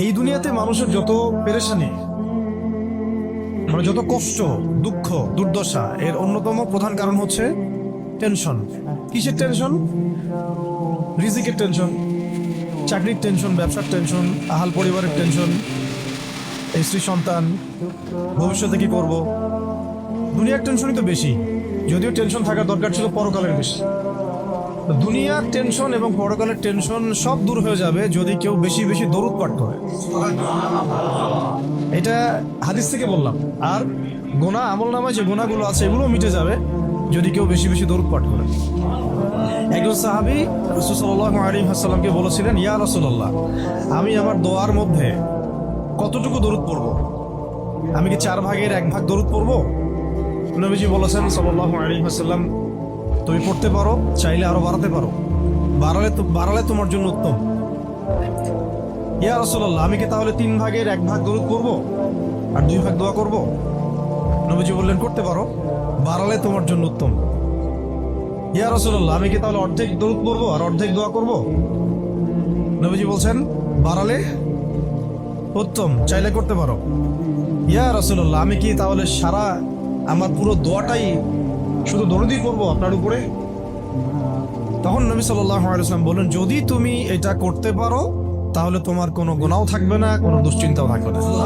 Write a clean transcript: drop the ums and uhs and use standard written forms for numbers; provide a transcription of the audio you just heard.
এই দুনিয়াতে মানুষের যত পেরেশানি, মানে যত কষ্ট, দুঃখ, দুর্দশা, এর অন্যতম প্রধান কারণ হচ্ছে টেনশন। কিসের টেনশন? রিজিকের টেনশন, চাকরির টেনশন, ব্যবসার টেনশন, আহাল পরিবারের টেনশন, স্ত্রী সন্তান, ভবিষ্যতে কি করব। দুনিয়ার টেনশনই তো বেশি, যদিও টেনশন থাকার দরকার ছিল পরকালের বেশি। দুনিয়ার টেনশন এবং পরকালের টেনশন সব দূর হয়ে যাবে যদি কেউ বেশি বেশি দরুদ পাঠ করে। এটা হাদিস থেকে বললাম। আর গুনাহ, আমল নামায় যে গুনাহগুলো আছে এগুলো মিটে যাবে যদি কেউ বেশি বেশি দরুদ পাঠ করে। একজন সাহাবী রাসূল সাল্লাল্লাহু আলাইহি ওয়াসাল্লামকে বলেছিলেন, ইয়া রাসূলুল্লাহ, আমি আমার দোয়ার মধ্যে কতটুকু দরুদ পড়ব? আমি কি 1/4 দরুদ পড়ব? নবীজি বলেছেন সাল্লাল্লাহু আলাইহি ওয়াসাল্লাম, তুমি পড়তে পারো, চাইলে আরো বাড়াতে পারো, বাড়ালে তোমার জন্য উত্তম। ইয়া রাসূলুল্লাহ, আমি কি তাহলে 3/1 দরুদ পড়ব আর 2 দোয়া করব? নবীজি বললেন, করতে পারো, বাড়ালে তোমার জন্য উত্তম। ইয়া রাসূলুল্লাহ, আমি কি তাহলে অর্ধেক দরুদ পড়ব আর অর্ধেক দোয়া করব? নবীজি বলছেন, বাড়ালে উত্তম, চাইলে করতে পারো। ইয়া রাসূলুল্লাহ, আমি কি তাহলে আমার পুরো দোয়াটাই শুধু দরুদই পড়বো আপনার উপরে? তখন নবী সাল্লাল্লাহু আলাইহি ওয়াসাল্লাম বললেন, যদি তুমি এটা করতে পারো তাহলে তোমার কোনো গুনাহও থাকবে না, কোনো দুশ্চিন্তাও থাকবে না।